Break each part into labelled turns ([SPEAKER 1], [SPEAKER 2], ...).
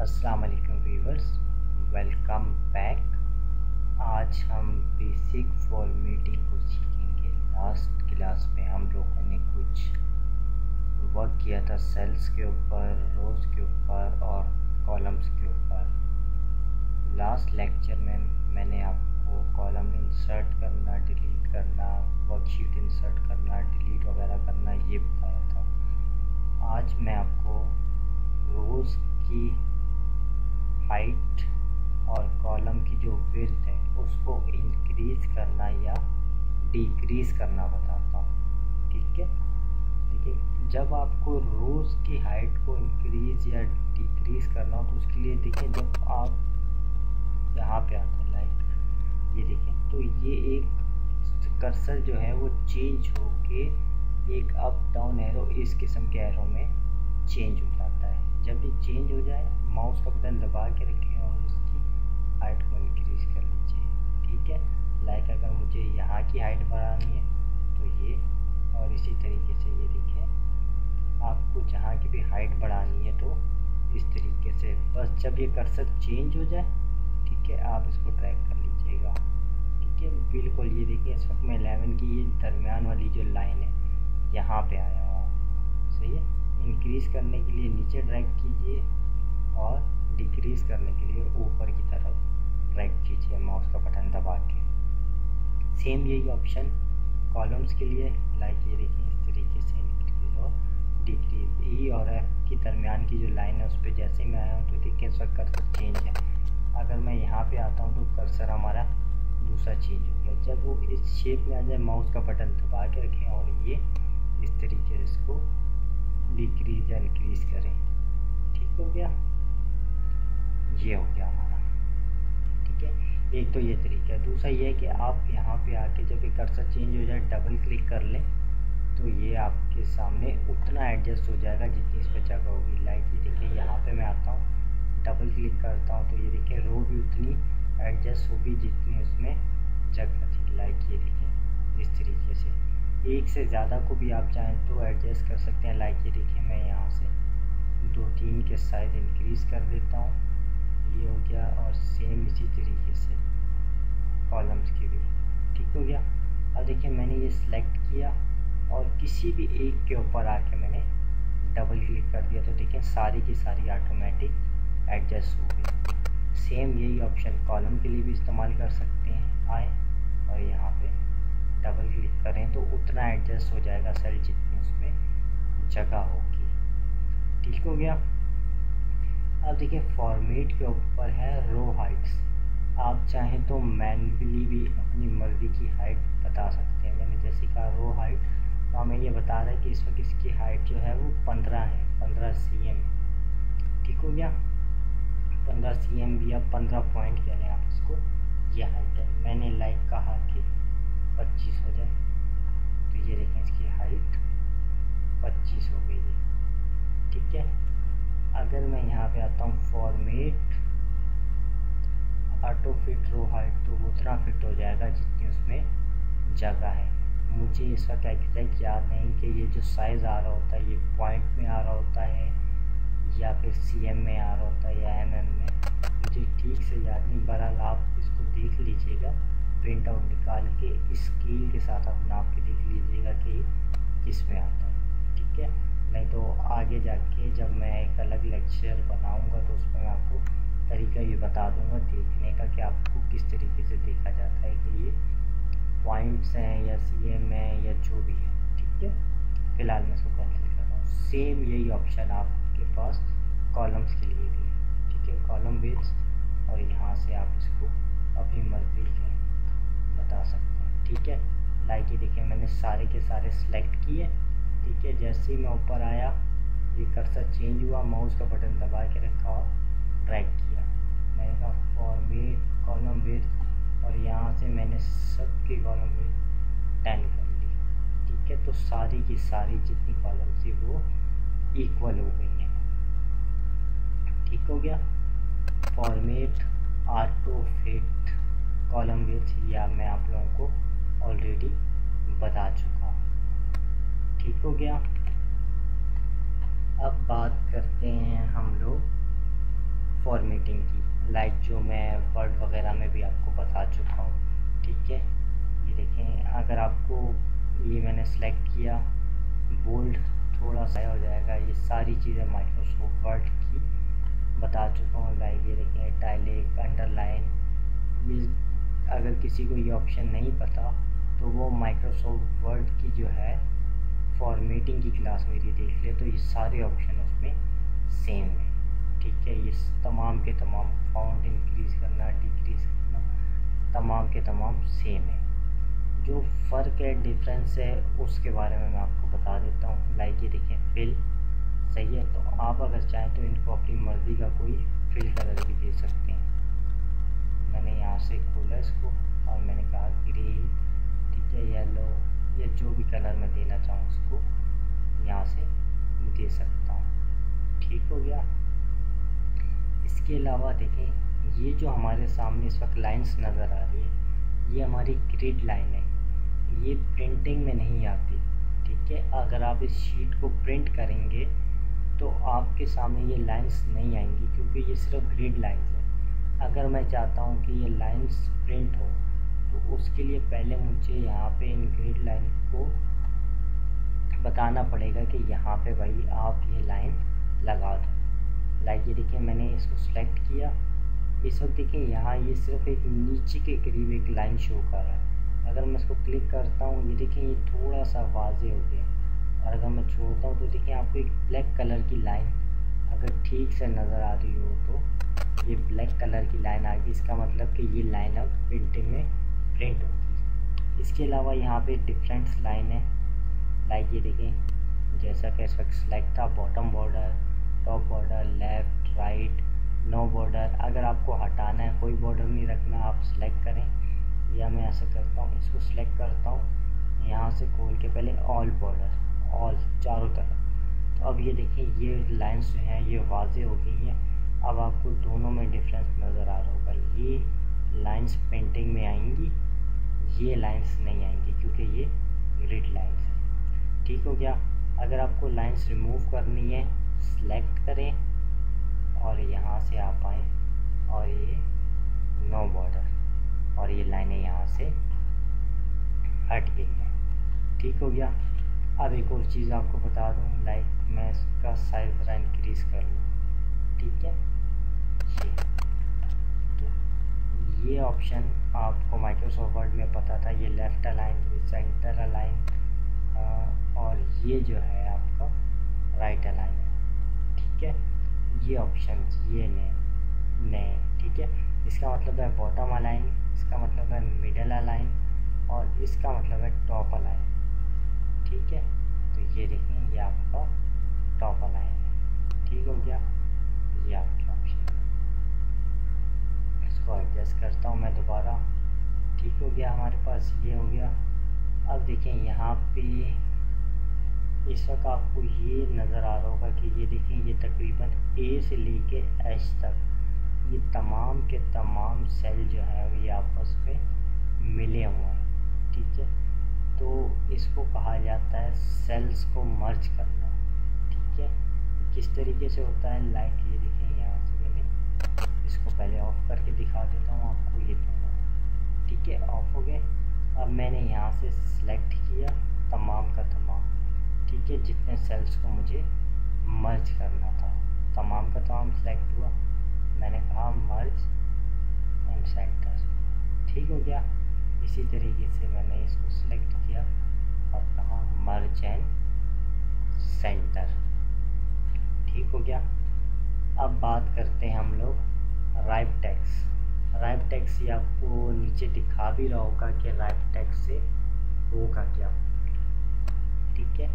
[SPEAKER 1] अस्सलाम वालेकुम viewers, welcome back. आज हम बेसिक फॉर्मेटिंग को सीखेंगे। लास्ट क्लास में हम लोगों ने कुछ वर्क किया था सेल्स के ऊपर, रोज़ के ऊपर और कॉलम्स के ऊपर। लास्ट लेक्चर में मैंने आपको कॉलम इंसर्ट करना, डिलीट करना, वर्कशीट इंसर्ट करना, डिलीट वगैरह करना ये बताया था। आज मैं आपको रोज़ की हाइट और कॉलम की जो विड्थ है उसको इंक्रीज़ करना या डिक्रीज़ करना बताता हूँ। ठीक है, देखिए जब आपको रोज़ की हाइट को इंक्रीज़ या डिक्रीज़ करना हो तो उसके लिए देखिए जब आप यहाँ पे आते हैं लाइक ये देखें तो ये एक कर्सर जो है वो चेंज होके एक अप डाउन एरो इस किस्म के एरो में चेंज हो जाता है। जब ये चेंज हो जाए माउस का बटन दबा के रखें और उसकी हाइट को इंक्रीज़ कर लीजिए। ठीक है, लाइक अगर मुझे यहाँ की हाइट बढ़ानी है तो ये, और इसी तरीके से ये देखें आपको जहाँ की भी हाइट बढ़ानी है तो इस तरीके से बस जब ये कर्सर चेंज हो जाए ठीक है आप इसको ड्रैग कर लीजिएगा। ठीक है, बिल्कुल ये देखिए इस वक्त मैं 11 की ये दरमियान वाली जो लाइन है यहाँ पे आया हूँ। सही है, इंक्रीज़ करने के लिए नीचे ड्रैग कीजिए और डिक्रीज़ करने के लिए ऊपर की तरफ ड्रैग कीजिए माउस का बटन दबा के। सेम यही ऑप्शन कॉलम्स के लिए, लाइक ये देखिए इस तरीके से इंक्रीज़ और डिक्रीज़। ई और एफ की दरमियान की जो लाइन है उस पर जैसे ही मैं आया हूँ तो देखिए इस वक्त कर्सर चेंज है। अगर मैं यहाँ पे आता हूँ तो कर्सर हमारा दूसरा चेंज हो गया। जब वो इस शेप में आ जाए माउस का बटन दबा के रखें और ये इस तरीके से इसको डिक्रीज़ या इंक्रीज़ करें। ठीक हो गया, ये हो गया हमारा। ठीक है, एक तो ये तरीका है। दूसरा ये है कि आप यहाँ पे आके जब ये कर्सर चेंज हो जाए डबल क्लिक कर लें तो ये आपके सामने उतना एडजस्ट हो जाएगा जितनी इस पर जगह होगी। लाइक ये देखिए यहाँ पे मैं आता हूँ डबल क्लिक करता हूँ तो ये देखिए रो भी उतनी एडजस्ट होगी जितनी उसमें जगह थी। लाइक ये देखिए इस तरीके से एक से ज़्यादा को भी आप चाहें तो एडजस्ट कर सकते हैं। लाइक ये देखिए मैं यहाँ से 2-3 के साइज़ इंक्रीज़ कर देता हूँ, ये हो गया। और सेम इसी तरीके से कॉलम्स की भी। ठीक हो गया। अब देखिए मैंने ये सिलेक्ट किया और किसी भी एक के ऊपर आके मैंने डबल क्लिक कर दिया तो देखिए सारी की सारी ऑटोमेटिक एडजस्ट हो गई। सेम यही ऑप्शन कॉलम के लिए भी इस्तेमाल कर सकते हैं। आए और यहाँ पे डबल क्लिक करें तो उतना एडजस्ट हो जाएगा सेल जितनी उसमें जगह होगी। ठीक हो गया। अब देखिए फॉर्मेट के ऊपर है रो हाइट्स। आप चाहें तो मैन्युअली भी अपनी मर्ज़ी की हाइट बता सकते हैं। मैंने जैसे कहा रो हाइट तो हमें ये बता रहा है कि इस वक्त इसकी हाइट जो है वो 15 है, 15 cm। ठीक हो गया, 15 cm या 15 पॉइंट कह लें आप इसको, ये हाइट है। मैंने लाइक कहा कि 25 हो जाए तो ये देखें इसकी हाइट 25 हो गई है। ठीक है, अगर मैं यहाँ पे आता हूँ format auto fit row height तो वो उतना फिट हो जाएगा जितनी उसमें जगह है। मुझे इसका क्या एग्जैक्ट याद नहीं कि ये जो साइज़ आ रहा होता है ये पॉइंट में आ रहा होता है या फिर cm में आ रहा होता है या mm में, मुझे ठीक से याद नहीं। बहरहाल आप इसको देख लीजिएगा, प्रिंट आउट निकाल के स्केल के साथ आप नाप के देख लीजिएगा कि किस में आता है। ठीक है, नहीं तो आगे जाके जब मैं एक अलग लेक्चर बनाऊंगा तो उसमें मैं आपको तरीका भी बता दूंगा देखने का कि आपको किस तरीके से देखा जाता है कि ये पॉइंट्स हैं या cm है या जो भी है। ठीक है, फ़िलहाल मैं इसको कैंसिल कर रहा हूँ। सेम यही ऑप्शन आपके पास कॉलम्स के लिए भी है। ठीक है, कॉलम विड्थ और यहाँ से आप इसको अपनी मर्ज़ी के बता सकते हैं। ठीक है, लाइक ये देखिए मैंने सारे के सारे सिलेक्ट किए। ठीक है, जैसे ही मैं ऊपर आया ये कर्सर चेंज हुआ, माउस का बटन दबा के रखा और ड्रैग किया। मैंने कहा फॉर्मेट कॉलम विड्थ और यहाँ से मैंने सबकी कॉलम विड्थ 10 कर ली। ठीक है, तो सारी की सारी जितनी कॉलम थी वो इक्वल हो गई हैं। ठीक हो गया। Format auto fit column width या मैं आप लोगों को ऑलरेडी बता चुका हूँ। ठीक हो गया। अब बात करते हैं हम लोग फॉर्मेटिंग की, लाइक जो मैं वर्ड वगैरह में भी आपको बता चुका हूँ। ठीक है, ये देखें, अगर आपको ये मैंने सेलेक्ट किया, बोल्ड थोड़ा सा हो जाएगा। ये सारी चीज़ें माइक्रोसॉफ्ट वर्ड की बता चुका हूँ। लाइक ये देखें, इटैलिक, अंडरलाइन, ये अगर किसी को ये ऑप्शन नहीं पता तो वो माइक्रोसॉफ्ट वर्ड की जो है फॉर्मेटिंग की क्लास मेरी देख ले, तो ये सारे ऑप्शन उसमें सेम है। ठीक है, ये तमाम के तमाम फाउंट इंक्रीज़ करना, डिक्रीज़ करना, तमाम के तमाम सेम है। जो फ़र्क है, डिफरेंस है, उसके बारे में मैं आपको बता देता हूँ। लाइक ये देखें, फिल, सही है, तो आप अगर चाहें तो इनको अपनी मर्ज़ी का कोई फिल कलर भी दे सकते हैं। मैंने यहाँ से खोला इसको और मैंने कहा ग्रीन, ठीक है, येलो, या जो भी कलर मैं देना चाहूँ उसको यहाँ से दे सकता हूँ। ठीक हो गया। इसके अलावा देखें, ये जो हमारे सामने इस वक्त लाइंस नज़र आ रही है, ये हमारी ग्रिड लाइन है। ये प्रिंटिंग में नहीं आती। ठीक है, अगर आप इस शीट को प्रिंट करेंगे तो आपके सामने ये लाइंस नहीं आएंगी, क्योंकि ये सिर्फ ग्रिड लाइंस है। अगर मैं चाहता हूँ कि ये लाइंस प्रिंट हो तो उसके लिए पहले मुझे यहाँ पे इन ग्रिड लाइन को बताना पड़ेगा कि यहाँ पे भाई आप ये लाइन लगा दो। लाइक ये देखिए, मैंने इसको सेलेक्ट किया, इस वक्त देखिए यहाँ ये सिर्फ एक नीचे के करीब एक लाइन शो कर रहा है। अगर मैं इसको क्लिक करता हूँ, ये देखिए ये थोड़ा सा वाज़े हो गया, और अगर मैं छोड़ता हूँ तो देखिए आपको एक ब्लैक कलर की लाइन अगर ठीक से नज़र आ रही हो तो ये ब्लैक कलर की लाइन आ गई। इसका मतलब कि ये लाइन अब प्रिंटिंग में प्रिंट होगी। इसके अलावा यहाँ पे डिफरेंट लाइन है। लाइक ये देखें, जैसा कि इस वक्त सेलेक्ट था, bottom border, top border, left, right, no border. अगर आपको हटाना है, कोई बॉर्डर नहीं रखना, आप सेलेक्ट करें, या मैं ऐसे करता हूँ, इसको सेलेक्ट करता हूँ, यहाँ से खोल के पहले ऑल बॉर्डर, ऑल चारों तरफ। तो अब ये देखिए, ये लाइंस जो हैं ये वाज़े हो गई हैं। अब आपको दोनों में डिफरेंस नज़र आ रहा होगा। ये लाइंस पेंटिंग में आएंगी, ये लाइंस नहीं आएंगी, क्योंकि ये ग्रिड लाइंस है। ठीक हो गया। अगर आपको लाइंस रिमूव करनी है, सेलेक्ट करें और यहाँ से आप आएँ और ये नो बॉर्डर, और ये लाइनें यहाँ से हट गई हैं। ठीक हो गया। अब एक और चीज़ आपको बता दूँ, लाइक मैं इसका साइज़ ज़रा इंक्रीज़ कर लूँ। ठीक है, तो ये ऑप्शन आपको माइक्रोसॉफ्ट वर्ड में पता था, ये लेफ़्ट अलाइन, ये सेंटर अलाइन, और ये जो है आपका राइट अलाइन है। ठीक है, ये ऑप्शन ये नए। ठीक है, इसका मतलब है बॉटम अलाइन, इसका मतलब है मिडल अलाइन, और इसका मतलब है टॉप अलाइन। ठीक है, तो ये देखें, ये आपका टॉप अलाइन है। ठीक हो गया, ये आपके ऑप्शन है। इसको एडजस्ट करता हूँ मैं दोबारा। ठीक हो गया, हमारे पास ये हो गया। अब देखें यहाँ पे इस वक्त आपको ये नज़र आ रहा होगा कि ये देखें, ये तकरीबन ए से लेके एच तक ये तमाम के तमाम सेल जो है ये आपस में मिले हुए हैं। ठीक है, तो इसको कहा जाता है सेल्स को मर्ज करना। ठीक है, किस तरीके से होता है, लाइक ये देखें, यहाँ से मैंने इसको पहले ऑफ़ करके दिखा देता हूँ आपको, ये दोनों। ठीक है, ऑफ हो गए। अब मैंने यहाँ से सिलेक्ट किया तमाम का तमाम। ठीक है, जितने सेल्स को मुझे मर्ज करना था, तमाम का तमाम सिलेक्ट हुआ, मैंने कहा मर्ज एंड सेंटर। ठीक हो गया। इसी तरीके से मैंने इसको सिलेक्ट किया और कहा मर्ज एंड सेंटर। ठीक हो गया। अब बात करते हैं हम लोग राइप टेक्स्ट। राइप टेक्स्ट ये आपको नीचे दिखा भी रहा होगा कि राइप टेक्स्ट से होगा क्या। ठीक है,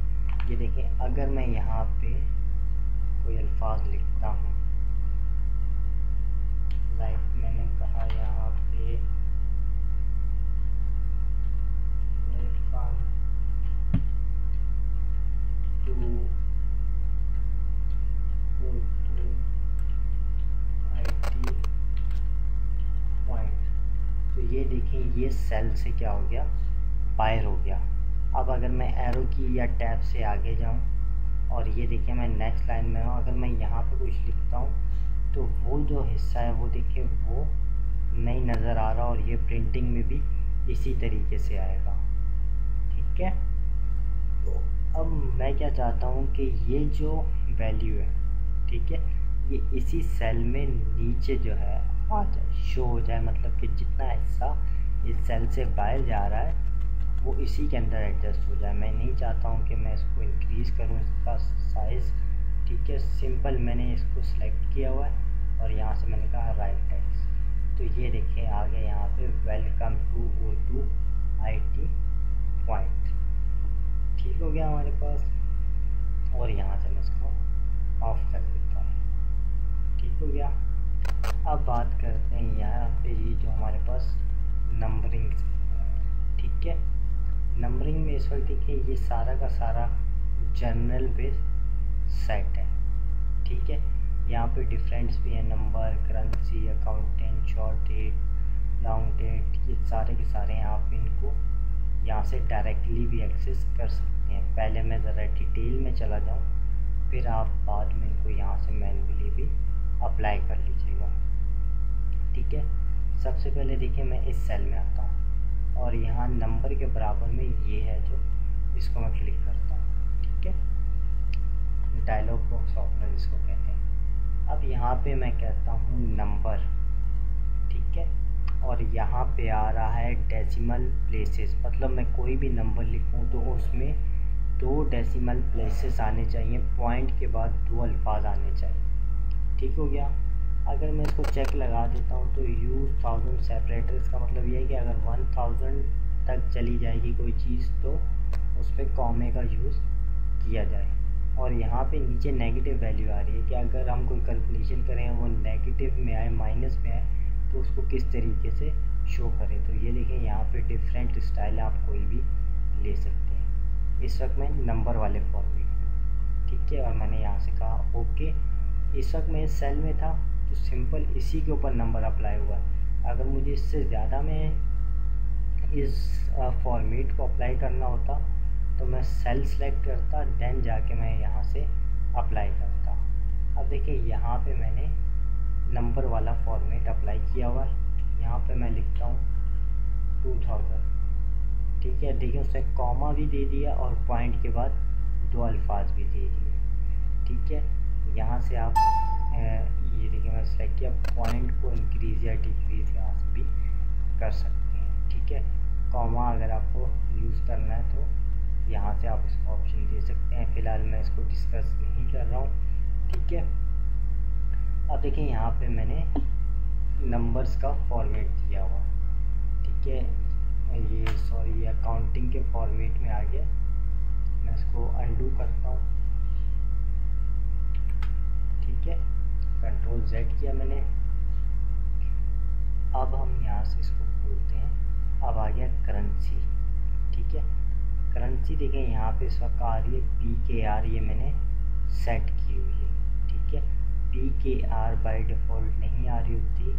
[SPEAKER 1] ये देखें, अगर मैं यहाँ पे कोई अल्फाज लिखता हूँ, लाइक मैंने कहा यहाँ पे welcome to Urdu IT point, तो ये देखें, ये सेल से क्या हो गया, बाहर हो गया। अब अगर मैं एरो की या टैब से आगे जाऊं और ये देखिए मैं नेक्स्ट लाइन में हूँ, अगर मैं यहाँ पे कुछ लिखता हूँ तो वो बैकग्राउंड जो हिस्सा है वो देखिए वो नहीं नज़र आ रहा, और ये प्रिंटिंग में भी इसी तरीके से आएगा। ठीक है, तो अब मैं क्या चाहता हूँ कि ये जो वैल्यू है, ठीक है, ये इसी सेल में नीचे जो है आ जाए, शो हो जाए, मतलब कि जितना हिस्सा इस सेल से बाहर जा रहा है वो इसी के अंदर एडजस्ट हो जाए। मैं नहीं चाहता हूँ कि मैं इसको इंक्रीज़ करूँ इसका साइज़। ठीक है, सिंपल मैंने इसको सेलेक्ट किया हुआ है और यहाँ से मैंने कहा राइट टेक्स्ट, तो ये देखिए आ गया यहाँ पे welcome to Urdu IT point. ठीक हो गया हमारे पास, और यहाँ से मैं इसको ऑफ कर देता हूँ। ठीक हो गया। अब बात करते हैं यहाँ पे ये जो हमारे पास नंबरिंग, ठीक है, नंबरिंग में इस वक्त देखिए ये सारा का सारा जनरल बेस सेट है। ठीक है, यहाँ पे डिफरेंस भी है, number, currency, accountant, short date, long date, ये सारे के सारे हैं। आप इनको यहाँ से डायरेक्टली भी एक्सेस कर सकते हैं। पहले मैं ज़रा डिटेल में चला जाऊँ, फिर आप बाद में इनको यहाँ से मैन्युअली भी अप्लाई कर लीजिएगा। ठीक है, सबसे पहले देखिए मैं इस सेल में आता हूँ और यहाँ नंबर के बराबर में ये है जो, इसको मैं क्लिक करता हूँ। ठीक है, डायलॉग बॉक्स ओपनर जिसको कहते हैं। अब यहाँ पे मैं कहता हूँ नंबर, ठीक है, और यहाँ पे आ रहा है डेसिमल प्लेसेस, मतलब मैं कोई भी नंबर लिखूँ तो उसमें 2 डेसिमल प्लेसेस आने चाहिए, पॉइंट के बाद 2 अल्फाज आने चाहिए। ठीक हो गया। अगर मैं इसको चेक लगा देता हूँ तो यूज़ 1000 सेपरेटर्स का मतलब ये है कि अगर 1000 तक चली जाएगी कोई चीज़ तो उस पर कॉमे का यूज़ किया जाए। और यहाँ पे नीचे नेगेटिव वैल्यू आ रही है कि अगर हम कोई कैलकुलेशन करें वो नेगेटिव में आए, माइनस में आए, तो उसको किस तरीके से शो करें। तो ये देखें यहाँ पे डिफरेंट स्टाइल आप कोई भी ले सकते हैं। इस वक्त मैं नंबर वाले फॉर्मेट में, ठीक है, और मैंने यहाँ से कहा ओके। इस वक्त मैं इस सेल में था तो सिंपल इसी के ऊपर नंबर अप्लाई हुआ। अगर मुझे इससे ज़्यादा में इस फॉर्मेट को अप्लाई करना होता तो मैं सेल सेलेक्ट करता, देन जाके मैं यहाँ से अप्लाई करता। अब देखिए यहाँ पे मैंने नंबर वाला फॉर्मेट अप्लाई किया हुआ है। यहाँ पे मैं लिखता हूँ 2000। ठीक है, देखिए उसने कॉमा भी दे दिया और पॉइंट के बाद 2 अल्फाज भी दे दिए। ठीक है, यहाँ से आप ये देखिए मैं सेलेक्ट किया, पॉइंट को इंक्रीज़ या डिक्रीज़ यहाँ से भी कर सकते हैं। ठीक है, कॉमा अगर आपको यूज़ करना है तो यहाँ से आप इसको ऑप्शन दे सकते हैं। फ़िलहाल मैं इसको डिस्कस नहीं कर रहा हूँ। ठीक है, अब देखिए यहाँ पे मैंने नंबर्स का फॉर्मेट दिया हुआ। ठीक है, ये अकाउंटिंग के फॉर्मेट में आ गया। मैं इसको अंडू करता हूँ। ठीक है, कंट्रोल Z किया मैंने। अब हम यहाँ से इसको खोलते हैं। अब आ गया करेंसी। ठीक है, करेंसी देखें यहाँ पे इस वक्त आ रही है PKR, ये मैंने सेट की हुई है। ठीक है, PKR बाय डिफ़ॉल्ट नहीं आ रही होती,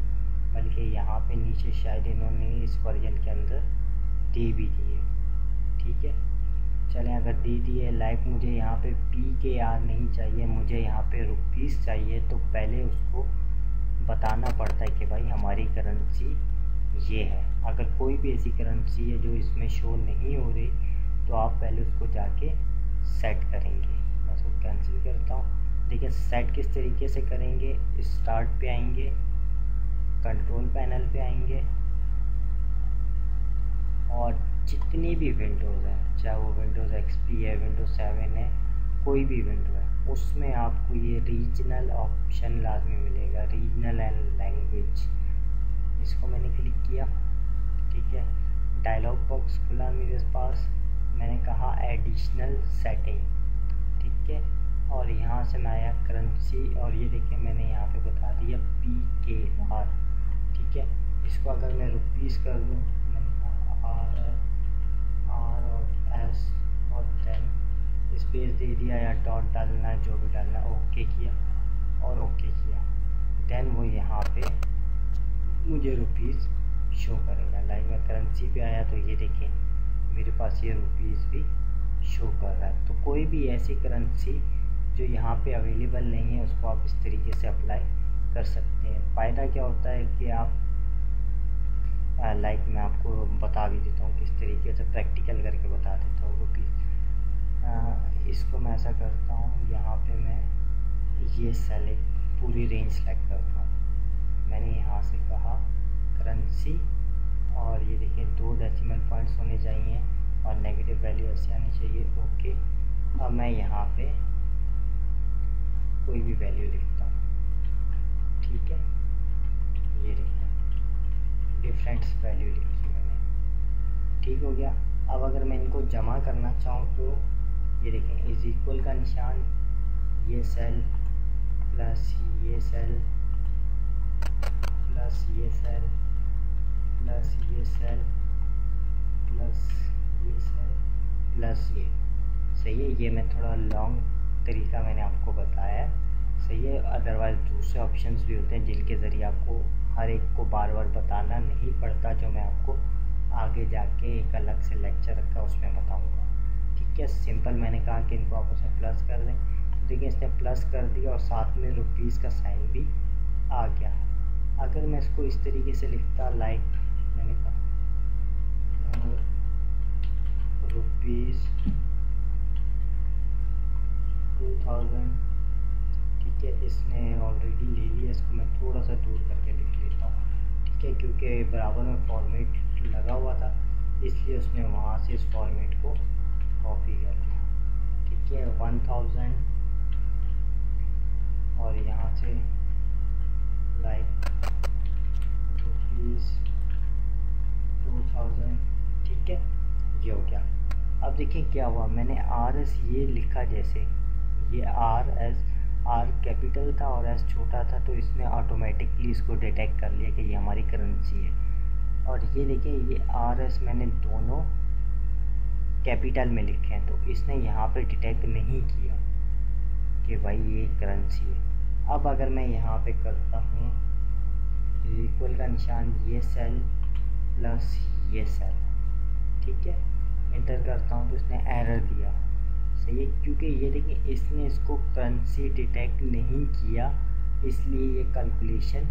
[SPEAKER 1] बल्कि यहाँ पे नीचे शायद इन्होंने इस वर्जन के अंदर दे भी दिए। ठीक है, चलें अगर दे दिए, लाइक मुझे यहाँ पे PKR नहीं चाहिए, मुझे यहाँ पे रुपीज़ चाहिए, तो पहले उसको बताना पड़ता है कि भाई हमारी करेंसी ये है। अगर कोई भी ऐसी करेंसी है जो इसमें शो नहीं हो रही तो आप पहले उसको जाके सेट करेंगे। मैं उसको कैंसिल करता हूँ। देखिए सेट किस तरीके से करेंगे, स्टार्ट पे आएंगे, कंट्रोल पैनल पे आएंगे, और जितनी भी विंडोज़ हैं, चाहे वो विंडोज़ XP है, विंडोज़ 7 है, कोई भी विंडो है, उसमें आपको ये रीजनल ऑप्शन लाजमी मिलेगा, रीजनल एंड लैंग्वेज। इसको मैंने क्लिक किया। ठीक है, डायलॉग बॉक्स खुला मेरे पास। मैंने कहा एडिशनल सेटिंग। ठीक है, और यहाँ से मैं आया करेंसी, और ये देखिए मैंने यहाँ पे बता दिया PKR। ठीक है, इसको अगर मैं रुपीज़ कर दूँ, मैंने कहा R और S और देन स्पेस दे दिया या डॉट डालना है, जो भी डालना है, ओके किया और ओके किया, देन वो यहाँ पे मुझे रुपीज़ शो करेगा। लाइक मैं करेंसी पे आया तो ये देखिए मेरे पास ये रुपीज़ भी शो कर रहा है। तो कोई भी ऐसी करेंसी जो यहाँ पे अवेलेबल नहीं है उसको आप इस तरीके से अप्लाई कर सकते हैं। फ़ायदा क्या होता है कि आप लाइक मैं आपको बता भी देता हूँ किस तरीके से, प्रैक्टिकल करके बता देता हूँ रुपीज़। इसको मैं ऐसा करता हूँ, यहाँ पे मैं ये सेलेक्ट पूरी रेंज सेलेक्ट करता हूँ। मैंने यहाँ से कहा करेंसी, और ये देखिए 2 डेसिमल पॉइंट्स होने चाहिए और नेगेटिव वैल्यू ऐसे आनी चाहिए। ओके, अब मैं यहाँ पे कोई भी वैल्यू लिखता हूँ, ठीक है। ये देखिए डिफरेंट वैल्यू लिखी मैंने, ठीक हो गया। अब अगर मैं इनको जमा करना चाहूँ तो ये देखें इज इक्वल का निशान, ये सेल प्लस ये सेल प्लस ये सेल प्लस ये सेल प्लस ये सेल प्लस ये, सही है। ये मैं थोड़ा लॉन्ग तरीका मैंने आपको बताया है, सही है। अदरवाइज़ दूसरे ऑप्शंस भी होते हैं जिनके ज़रिए आपको हर एक को बार बार बताना नहीं पड़ता, जो मैं आपको आगे जाके एक अलग से लेक्चर रखा उसमें बताऊंगा, ठीक है। सिंपल मैंने कहा कि इनको आपस में प्लस कर दें, तो देखिए इसने प्लस कर दिया और साथ में रुपीज़ का साइन भी आ गया। अगर मैं इसको इस तरीके से लिखता, लाइक मैंने कहा रुपीज़ 2000, ठीक है। इसने ऑलरेडी ले लिया, इसको मैं थोड़ा सा दूर करके लिख लेता हूँ, ठीक है, क्योंकि बराबर में फॉर्मेट लगा हुआ था, इसलिए उसने वहाँ से इस फॉर्मेट को कॉपी कर लिया, ठीक है। 1000 और यहाँ से लाइक रुपीज़ 2000, ठीक है, ये हो गया। अब देखिए क्या हुआ, मैंने RS ये लिखा, जैसे ये आर कैपिटल था और एस छोटा था, तो इसने ऑटोमेटिकली इसको डिटेक्ट कर लिया कि ये हमारी करेंसी है। और ये देखिए ये RS मैंने दोनों कैपिटल में लिखे हैं, तो इसने यहाँ पे डिटेक्ट नहीं किया कि भाई ये करेंसी है। अब अगर मैं यहाँ पे करता हूँ इक्वल का निशान, ये सेल प्लस ये सेल, ठीक है, इंटर करता हूँ तो इसने एरर दिया, सही है, क्योंकि ये देखिए इसने इसको करेंसी डिटेक्ट नहीं किया, इसलिए ये कैलकुलेशन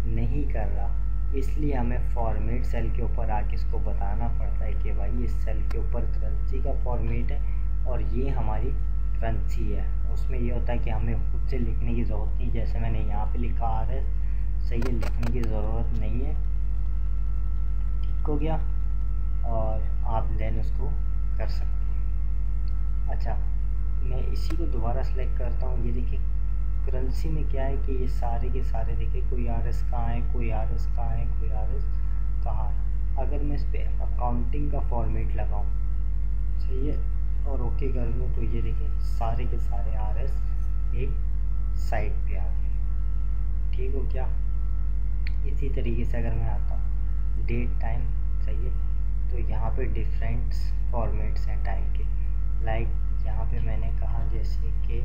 [SPEAKER 1] नहीं कर रहा। इसलिए हमें फॉर्मेट सेल के ऊपर आके इसको बताना पड़ता है कि भाई इस सेल के ऊपर करेंसी का फॉर्मेट है और ये हमारी करेंसी है। उसमें ये होता है कि हमें खुद से लिखने की ज़रूरत नहीं, जैसे मैंने यहाँ पे लिखा RS, सही है, लिखने की ज़रूरत नहीं है, ठीक हो गया। और आप देन उसको कर सकते हैं। अच्छा, मैं इसी को दोबारा सेलेक्ट करता हूँ। ये देखिए करेंसी में क्या है कि ये सारे के सारे देखिए कोई RS कहाँ है, कोई RS कहाँ है, कोई RS कहाँ है। अगर मैं इस पर अकाउंटिंग का फॉर्मेट लगाऊँ, सही है, और ओके कर दूँ, तो ये देखिए सारे के सारे RS एक साइड पे आ गए, ठीक हो क्या। इसी तरीके से अगर मैं आता हूँ डेट टाइम, सही है, तो यहाँ पे डिफरेंट फॉर्मेट्स हैं टाइम के, लाइक यहाँ पे मैंने कहा जैसे कि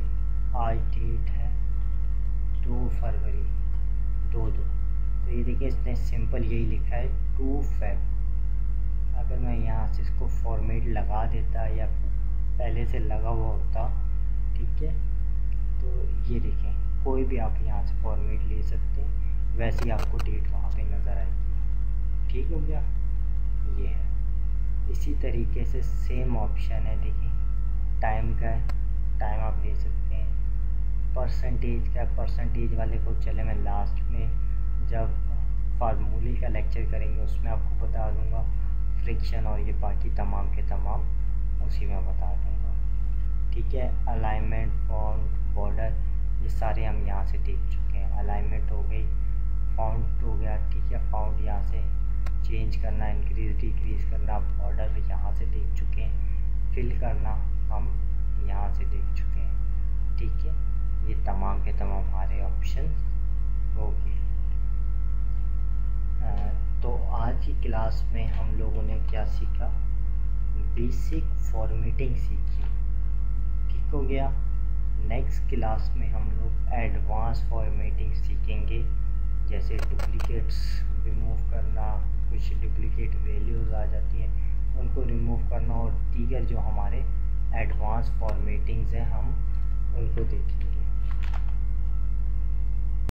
[SPEAKER 1] आज डेट है 2 फरवरी 22, तो ये देखिए इसने सिंपल यही लिखा है 2 Feb। अगर मैं यहाँ से इसको फॉर्मेट लगा देता या पहले से लगा हुआ होता, ठीक है, तो ये देखें कोई भी आप यहाँ से फॉर्मेट ले सकते हैं, वैसे ही आपको डेट वहाँ पे नज़र आएगी, ठीक हो गया। ये है, इसी तरीके से सेम ऑप्शन है, देखिए टाइम का है, टाइम आप ले सकते हैं। परसेंटेज का, परसेंटेज वाले को चले मैं लास्ट में जब फार्मूले का लेक्चर करेंगे उसमें आपको बता दूंगा। फ्रिक्शन और ये बाकी तमाम के तमाम उसी में बता दूंगा, ठीक है। अलाइनमेंट, फॉन्ट, बॉर्डर, ये सारे हम यहाँ से देख चुके हैं। अलाइनमेंट हो गई, फॉन्ट हो गया, ठीक है, फॉन्ट यहाँ से चेंज करना, इंक्रीज डिक्रीज करना, बॉर्डर यहाँ से देख चुके हैं, फिल करना हम यहाँ से देख चुके हैं, ठीक है। ये तमाम के तमाम हमारे ऑप्शन हो गए। तो आज की क्लास में हम लोगों ने क्या सीखा, बेसिक फॉर्मेटिंग सीखी, ठीक हो गया। नेक्स्ट क्लास में हम लोग एडवांस फॉर्मेटिंग सीखेंगे, जैसे डुप्लीकेट्स रिमूव करना, कुछ डुप्लीकेट वैल्यूज़ आ जाती हैं उनको रिमूव करना, और दीगर जो हमारे एडवांस फॉर्मेटिंग्स हैं हम उनको देखेंगे।